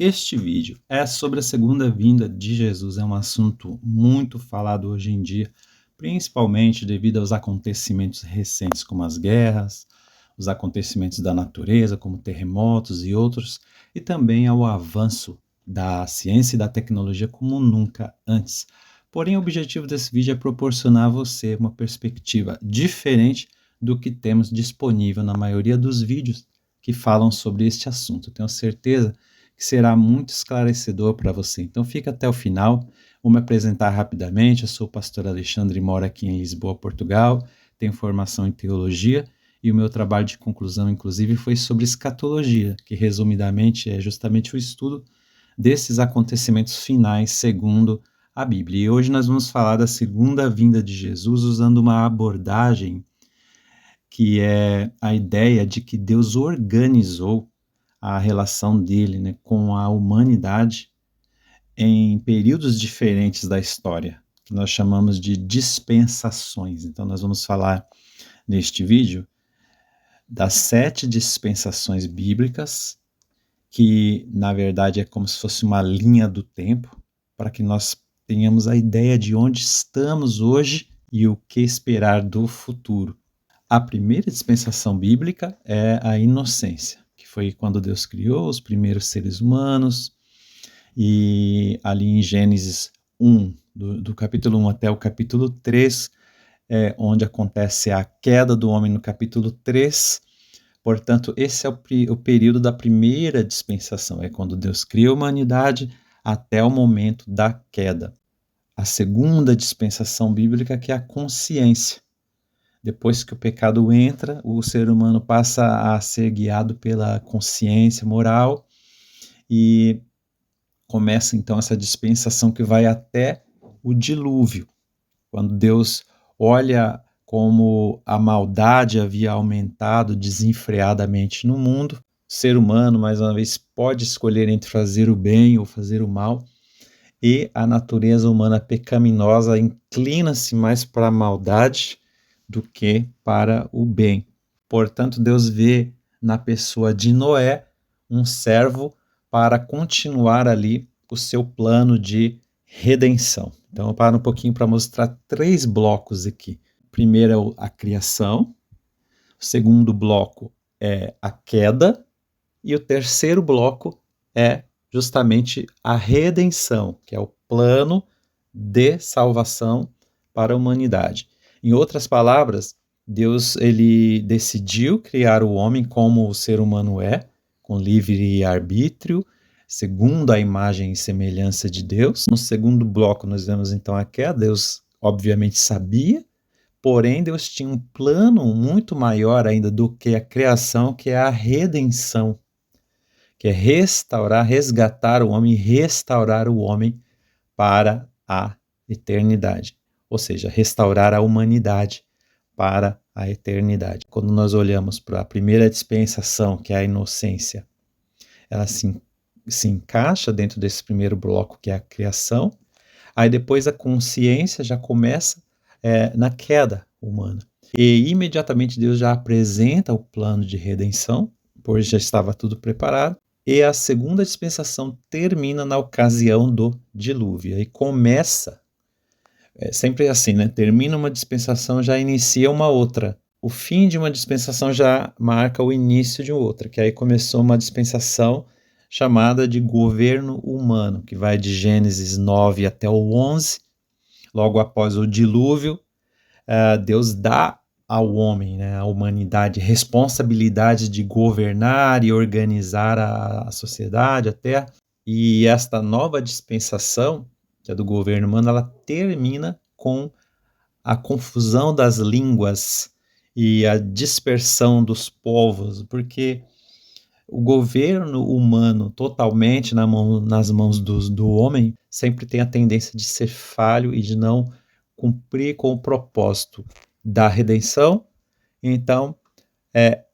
Este vídeo é sobre a segunda vinda de Jesus. É um assunto muito falado hoje em dia, principalmente devido aos acontecimentos recentes, como as guerras, os acontecimentos da natureza, como terremotos e outros, e também ao avanço da ciência e da tecnologia como nunca antes. Porém, o objetivo desse vídeo é proporcionar a você uma perspectiva diferente do que temos disponível na maioria dos vídeos que falam sobre este assunto. Eu tenho certeza que será muito esclarecedor para você. Então fica até o final. Vou me apresentar rapidamente. Eu sou o pastor Alexandre e moro aqui em Lisboa, Portugal. Tenho formação em teologia e o meu trabalho de conclusão, inclusive, foi sobre escatologia, que resumidamente é justamente o estudo desses acontecimentos finais segundo a Bíblia. E hoje nós vamos falar da segunda vinda de Jesus usando uma abordagem que é a ideia de que Deus organizou a relação dele, né, com a humanidade em períodos diferentes da história, que nós chamamos de dispensações. Então nós vamos falar neste vídeo das 7 dispensações bíblicas, que na verdade é como se fosse uma linha do tempo, para que nós tenhamos a ideia de onde estamos hoje e o que esperar do futuro. A primeira dispensação bíblica é a inocência, que foi quando Deus criou os primeiros seres humanos, e ali em Gênesis 1, do capítulo 1 até o capítulo 3, onde acontece a queda do homem no capítulo 3. Portanto, esse é o período da primeira dispensação, é quando Deus cria a humanidade até o momento da queda. A segunda dispensação bíblica, que é a consciência. Depois que o pecado entra, o ser humano passa a ser guiado pela consciência moral e começa então essa dispensação que vai até o dilúvio, quando Deus olha como a maldade havia aumentado desenfreadamente no mundo. O ser humano, mais uma vez, pode escolher entre fazer o bem ou fazer o mal, e a natureza humana pecaminosa inclina-se mais para a maldade do que para o bem. Portanto, Deus vê na pessoa de Noé um servo para continuar ali o seu plano de redenção. Então, eu paro um pouquinho para mostrar 3 blocos aqui. O primeiro é a criação, o segundo bloco é a queda, e o terceiro bloco é justamente a redenção, que é o plano de salvação para a humanidade. Em outras palavras, Deus ele decidiu criar o homem como o ser humano é, com livre arbítrio, segundo a imagem e semelhança de Deus. No segundo bloco nós vemos então a queda. Deus obviamente sabia, porém Deus tinha um plano muito maior ainda do que a criação, que é a redenção, que é restaurar, resgatar o homem, restaurar o homem para a eternidade, ou seja, restaurar a humanidade para a eternidade. Quando nós olhamos para a primeira dispensação, que é a inocência, ela se encaixa dentro desse primeiro bloco, que é a criação. Aí depois a consciência já começa na queda humana. E imediatamente Deus já apresenta o plano de redenção, pois já estava tudo preparado. E a segunda dispensação termina na ocasião do dilúvio. Aí começa, sempre assim, né? Termina uma dispensação, já inicia uma outra. O fim de uma dispensação já marca o início de outra, que aí começou uma dispensação chamada de governo humano, que vai de Gênesis 9 até o 11. Logo após o dilúvio, Deus dá ao homem, né, à humanidade, responsabilidade de governar e organizar a sociedade, a terra. E esta nova dispensação, que é do governo humano, ela termina com a confusão das línguas e a dispersão dos povos, porque o governo humano totalmente nas mãos do homem sempre tem a tendência de ser falho e de não cumprir com o propósito da redenção. Então,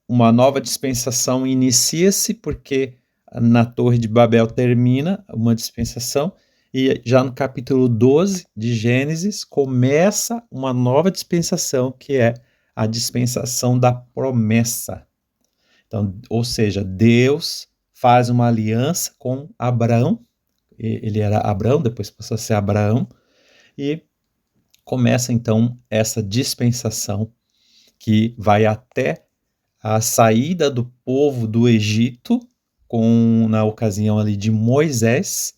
uma nova dispensação inicia-se, porque na Torre de Babel termina uma dispensação, e já no capítulo 12 de Gênesis começa uma nova dispensação, que é a dispensação da promessa. Então, ou seja, Deus faz uma aliança com Abraão. Ele era Abraão, depois passou a ser Abraão, e começa então essa dispensação que vai até a saída do povo do Egito, na ocasião ali de Moisés,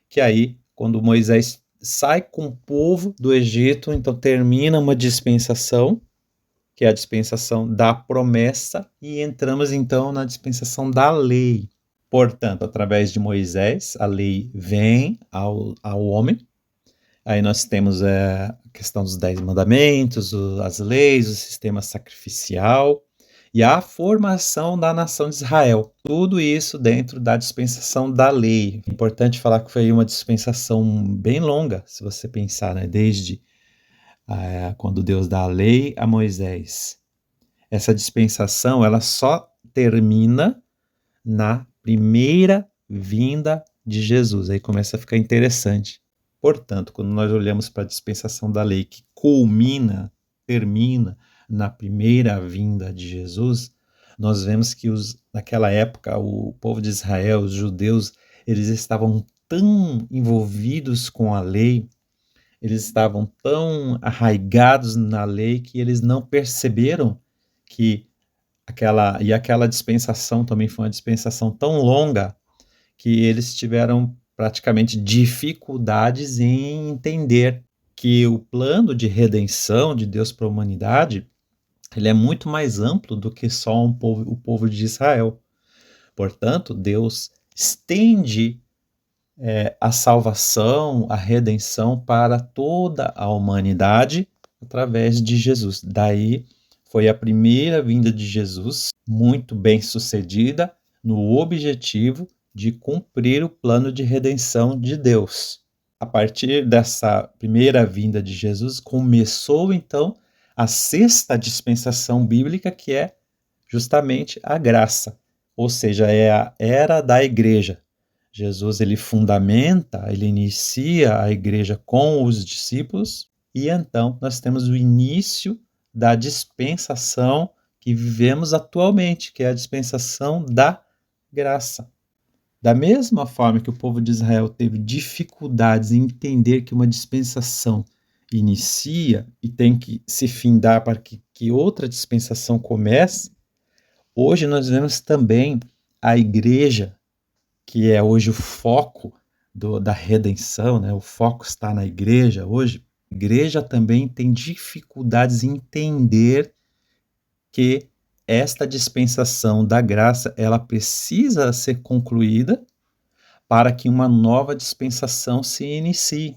que aí, quando Moisés sai com o povo do Egito, então termina uma dispensação, que é a dispensação da promessa, e entramos então na dispensação da lei. Portanto, através de Moisés, a lei vem ao homem. Aí nós temos a questão dos 10 mandamentos, as leis, o sistema sacrificial e a formação da nação de Israel. Tudo isso dentro da dispensação da lei. É importante falar que foi uma dispensação bem longa, se você pensar, né? Desde quando Deus dá a lei a Moisés. Essa dispensação ela só termina na primeira vinda de Jesus. Aí começa a ficar interessante. Portanto, quando nós olhamos para a dispensação da lei que termina na primeira vinda de Jesus, nós vemos que naquela época o povo de Israel, os judeus, eles estavam tão envolvidos com a lei, eles estavam tão arraigados na lei que eles não perceberam que aquela dispensação também foi uma dispensação tão longa que eles tiveram praticamente dificuldades em entender que o plano de redenção de Deus para a humanidade ele é muito mais amplo do que só o povo de Israel. Portanto, Deus estende a salvação, a redenção para toda a humanidade através de Jesus. Daí foi a primeira vinda de Jesus, muito bem sucedida, no objetivo de cumprir o plano de redenção de Deus. A partir dessa primeira vinda de Jesus, começou então a sexta dispensação bíblica, que é justamente a graça, ou seja, é a era da igreja. Jesus ele fundamenta, ele inicia a igreja com os discípulos, e então nós temos o início da dispensação que vivemos atualmente, que é a dispensação da graça. Da mesma forma que o povo de Israel teve dificuldades em entender que uma dispensação inicia e tem que se findar para que outra dispensação comece, hoje nós vemos também a igreja, que é hoje o foco da redenção, né? O foco está na igreja hoje. A igreja também tem dificuldades em entender que esta dispensação da graça, ela precisa ser concluída para que uma nova dispensação se inicie.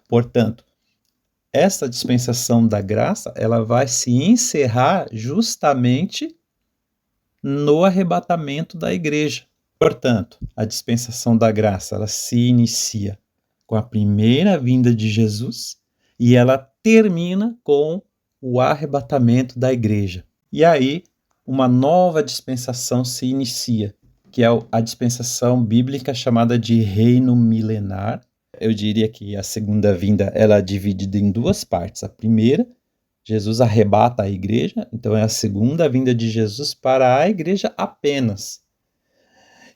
Portanto, esta dispensação da graça, ela vai se encerrar justamente no arrebatamento da igreja. Portanto, a dispensação da graça, ela se inicia com a primeira vinda de Jesus e ela termina com o arrebatamento da igreja. E aí, uma nova dispensação se inicia, que é a dispensação bíblica chamada de reino milenar. Eu diria que a segunda vinda ela é dividida em duas partes. A primeira, Jesus arrebata a igreja, então é a segunda vinda de Jesus para a igreja apenas.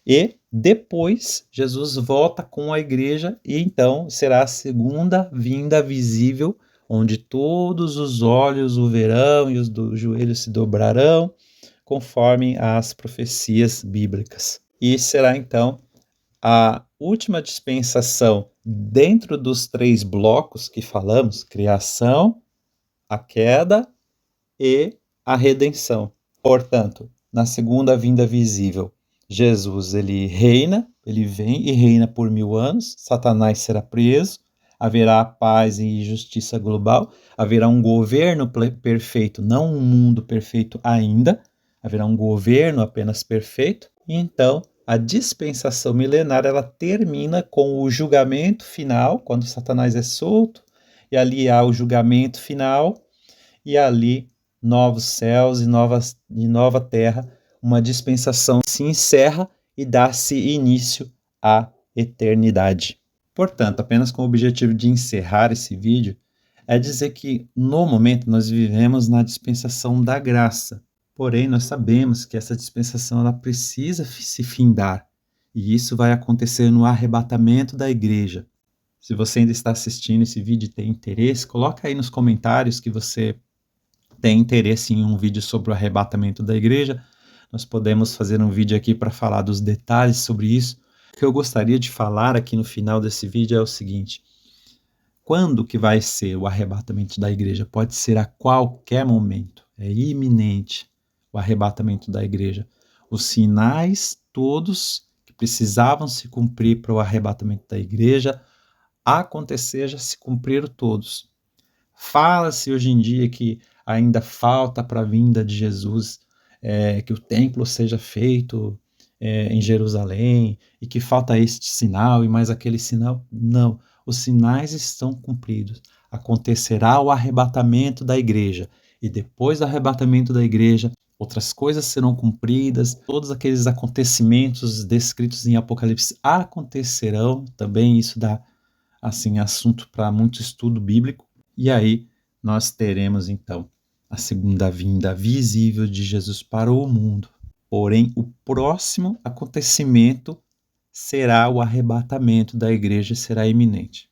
E depois, Jesus volta com a igreja e então será a segunda vinda visível, onde todos os olhos o verão e os joelhos se dobrarão, conforme as profecias bíblicas. E será então a última dispensação dentro dos 3 blocos que falamos: criação, a queda e a redenção. Portanto, na segunda vinda visível, Jesus ele reina, ele vem e reina por 1000 anos, Satanás será preso, haverá paz e justiça global, haverá um governo perfeito, não um mundo perfeito ainda, haverá um governo apenas perfeito, e então a dispensação milenar ela termina com o julgamento final, quando Satanás é solto, e ali há o julgamento final, e ali novos céus e nova terra, uma dispensação se encerra e dá-se início à eternidade. Portanto, apenas com o objetivo de encerrar esse vídeo, é dizer que no momento nós vivemos na dispensação da graça. Porém, nós sabemos que essa dispensação ela precisa se findar, e isso vai acontecer no arrebatamento da igreja. Se você ainda está assistindo esse vídeo e tem interesse, coloca aí nos comentários que você tem interesse em um vídeo sobre o arrebatamento da igreja. Nós podemos fazer um vídeo aqui para falar dos detalhes sobre isso. O que eu gostaria de falar aqui no final desse vídeo é o seguinte: quando que vai ser o arrebatamento da igreja? Pode ser a qualquer momento, é iminente o arrebatamento da igreja. Os sinais todos que precisavam se cumprir para o arrebatamento da igreja acontecer já se cumpriram todos. Fala-se hoje em dia que ainda falta para a vinda de Jesus, que o templo seja feito em Jerusalém, e que falta este sinal e mais aquele sinal. Não, os sinais estão cumpridos. Acontecerá o arrebatamento da igreja, e depois do arrebatamento da igreja, outras coisas serão cumpridas, todos aqueles acontecimentos descritos em Apocalipse acontecerão, também isso dá assim assunto para muito estudo bíblico, e aí nós teremos então a segunda vinda visível de Jesus para o mundo. Porém, o próximo acontecimento será o arrebatamento da igreja, será iminente.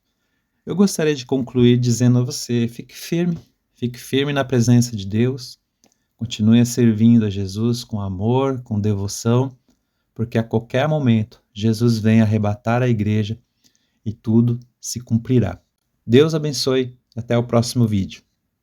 Eu gostaria de concluir dizendo a você: fique firme na presença de Deus, continue a servindo a Jesus com amor, com devoção, porque a qualquer momento Jesus vem arrebatar a igreja e tudo se cumprirá. Deus abençoe, até o próximo vídeo.